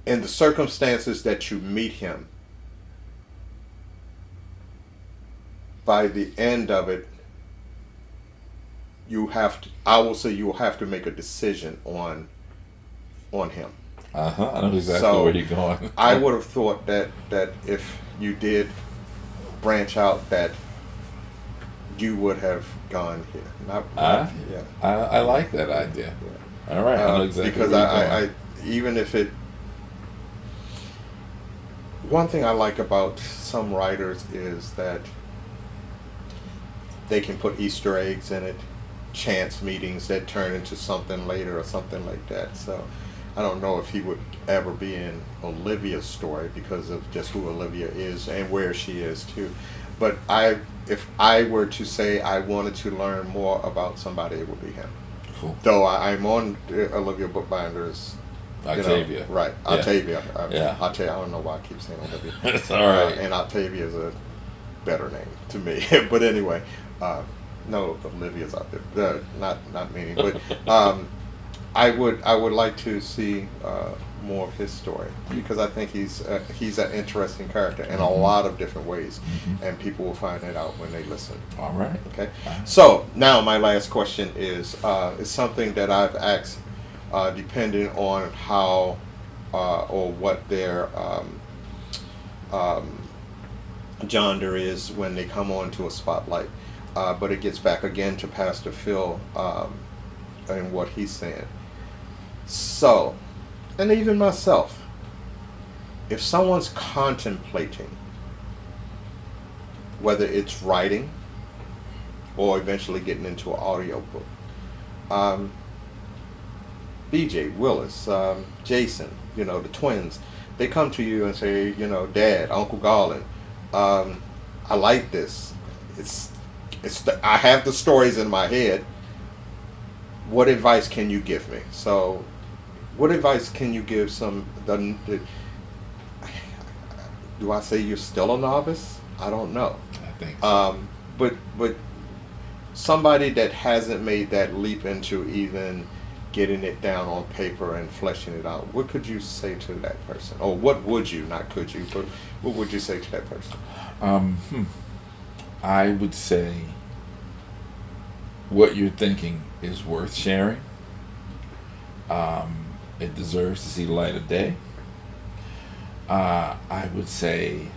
in the circumstances that you meet him, by the end of it, I will say you will have to make a decision on him. I know exactly where you're going. I would have thought that if you did branch out, that you would have gone here. I like that idea. Yeah. All right, I know exactly because where you're going. I even if it. One thing I like about some writers is that they can put Easter eggs in it, chance meetings that turn into something later or something like that. So I don't know if he would ever be in Olivia's story because of just who Olivia is and where she is too. But if I were to say I wanted to learn more about somebody, it would be him. Cool. Though I'm on Olivia Bookbinder's. Octavia. Right, Yeah. Octavia. Yeah. Octavia. I don't know why I keep saying Olivia. It's all right. And Octavia is a better name to me. But anyway, no, Olivia's out there. Not meaning, but I would like to see more of his story because I think he's an interesting character in a lot of different ways, and people will find that out when they listen. All right. Okay. So now my last question is something that I've asked, depending on how or what their genre is when they come on to a spotlight. But it gets back again to Pastor Phil and what he's saying. So, and even myself, if someone's contemplating whether it's writing or eventually getting into an audiobook, BJ, Willis, Jason, the twins, they come to you and say, Dad, Uncle Garland, I like this. I have the stories in my head. What advice can you give me? So, what advice can you give do I say you're still a novice? I don't know. I think so. But somebody that hasn't made that leap into even getting it down on paper and fleshing it out, what could you say to that person? Or what would you, not could you, but what would you say to that person? I would say what you're thinking is worth sharing. It deserves to see the light of day. I would say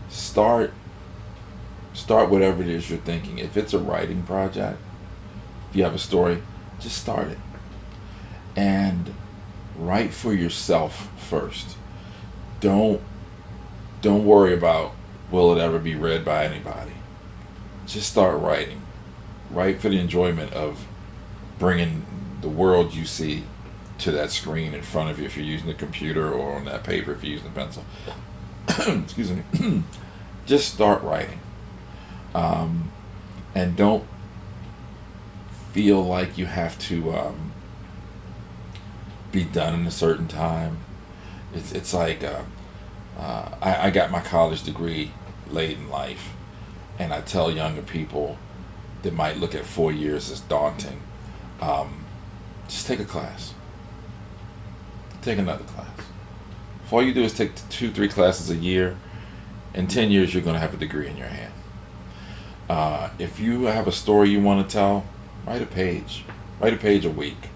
start whatever it is you're thinking. If it's a writing project, if you have a story, just start it. And write for yourself first. Don't worry about will it ever be read by anybody. Just start writing. Write for the enjoyment of bringing the world you see to that screen in front of you if you're using a computer, or on that paper if you're using a pencil. Excuse me. Just start writing. And don't feel like you have to be done in a certain time. It's like I got my college degree late in life, and I tell younger people that might look at 4 years as daunting, just take a class. Take another class. If all you do is take 2-3 classes a year, in 10 years you're going to have a degree in your hand. If you have a story you want to tell, write a page. Write a page a week.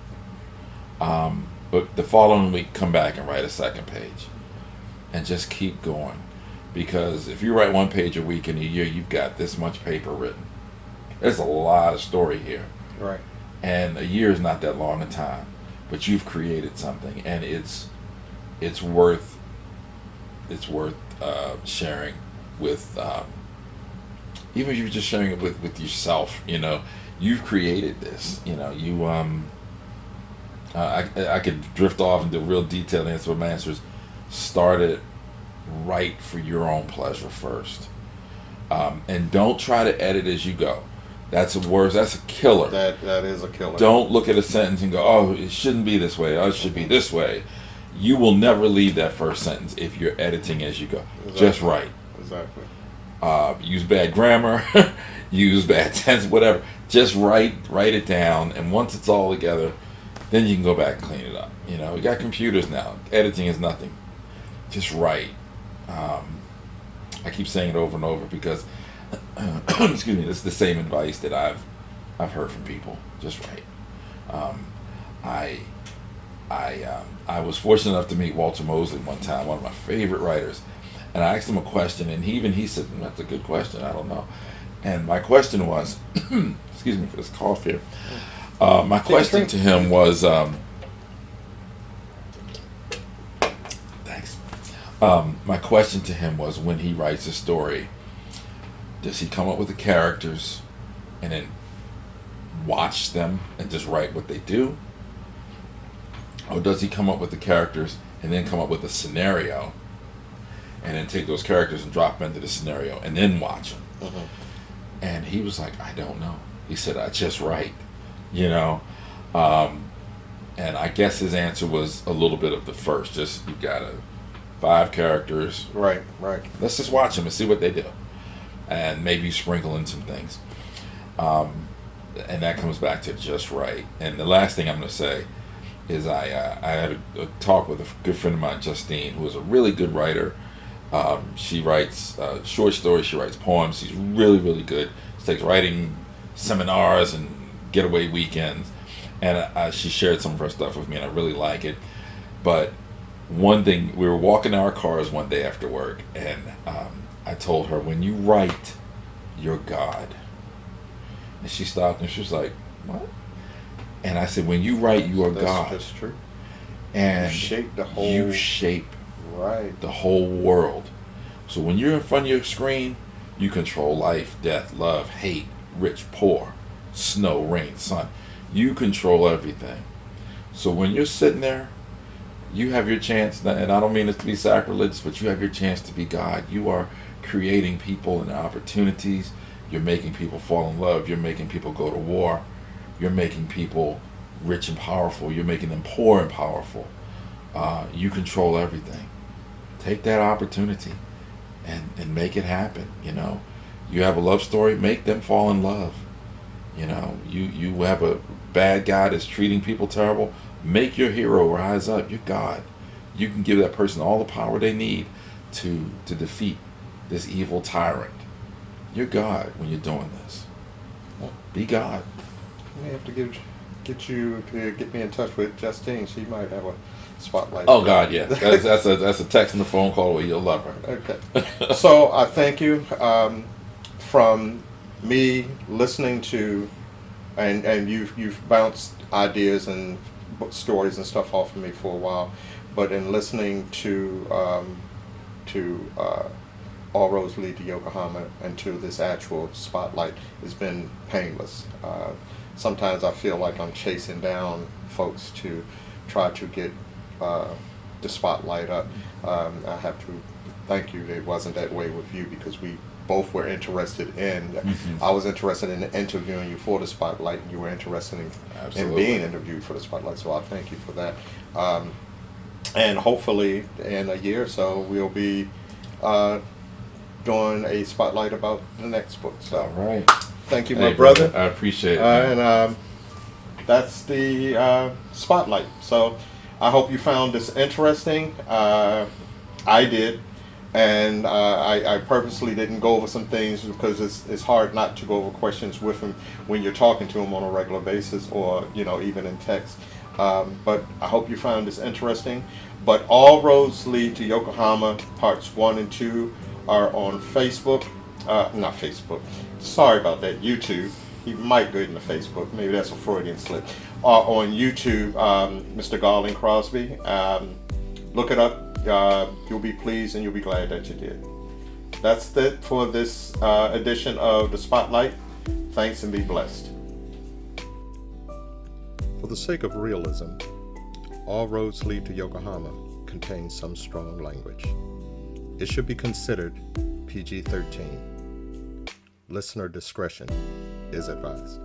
But the following week, come back and write a second page. And just keep going. Because if you write 1 page a week in a year, you've got this much paper written. There's a lot of story here. Right. And a year is not that long a time. But you've created something, and it's worth sharing with, even if you're just sharing it with yourself. You've created this. I could drift off into real detailed answer, but my answer is start it right for your own pleasure first, and don't try to edit as you go. That's a worse. That's a killer. That is a killer. Don't look at a sentence and go, "Oh, it shouldn't be this way. Oh, it should be this way." You will never leave that first sentence if you're editing as you go. Exactly. Just write. Exactly. Use bad grammar, use bad tense, whatever. Just write it down, and once it's all together, then you can go back and clean it up. We got computers now. Editing is nothing. Just write. I keep saying it over and over because, excuse me, this is the same advice that I've heard from people. Just write. I was fortunate enough to meet Walter Mosley one time, one of my favorite writers, and I asked him a question, and he said, "That's a good question. I don't know." And my question was, excuse me for this cough here. My question to him was, thanks. My question to him was, when he writes a story, does he come up with the characters and then watch them and just write what they do? Or does he come up with the characters and then come up with a scenario and then take those characters and drop them into the scenario and then watch them? Mm-hmm. And he was like, "I don't know." He said, "I just write." And I guess his answer was a little bit of the first. Just, you've got 5 characters. Right. Let's just watch them and see what they do. And maybe sprinkle in some things. And that comes back to just write. And the last thing I'm going to say is I had a talk with a good friend of mine, Justine, who is a really good writer. She writes short stories, she writes poems. She's really, really good. She takes writing seminars and getaway weekends. And she shared some of her stuff with me, and I really like it. But one thing, we were walking in our cars one day after work, and I told her, when you write, you're God. And she stopped and she was like, "What?" And I said, when you write, you are God. That's true. And you shape the whole world. So when you're in front of your screen, you control life, death, love, hate, rich, poor, snow, rain, sun. You control everything. So when you're sitting there, you have your chance, and I don't mean this to be sacrilegious, but you have your chance to be God. You are creating people and opportunities. You're making people fall in love. You're making people go to war. You're making people rich and powerful. You're making them poor and powerful. You control everything. Take that opportunity and make it happen. You have a love story, make them fall in love. You know, you have a bad guy that's treating people terrible. Make your hero rise up. You're God. You can give that person all the power they need to defeat this evil tyrant. You're God when you're doing this. Be God. I may have to get you to get me in touch with Justine. She might have a spotlight. Oh God, yeah. That's a text and a phone call where you'll love her. Okay. So I thank you. From me listening to, and you've bounced ideas and stories and stuff off of me for a while, but in listening to All Roads Lead to Yokohama and to this actual spotlight has been painless. Sometimes I feel like I'm chasing down folks to try to get the spotlight up. I have to thank you. It wasn't that way with you because we both were interested in. I was interested in interviewing you for the spotlight, and you were interested in being interviewed for the spotlight. So I thank you for that. And hopefully, in a year or so, we'll be doing a spotlight about the next book. So, all right. Thank you, my brother. I appreciate it. And that's the spotlight. So I hope you found this interesting. I did. And I purposely didn't go over some things because it's hard not to go over questions with him when you're talking to him on a regular basis, or even in text. But I hope you found this interesting. But All Roads Lead to Yokohama Parts 1 and 2 are on Facebook. Not Facebook. Sorry about that. YouTube. He might go into Facebook. Maybe that's a Freudian slip. On YouTube, Mr. Garland Crosby. Look it up. You'll be pleased and you'll be glad that you did. That's it for this edition of The Spotlight. Thanks and be blessed. For the sake of realism, All Roads Lead to Yokohama contains some strong language. It should be considered PG-13. Listener discretion is advised.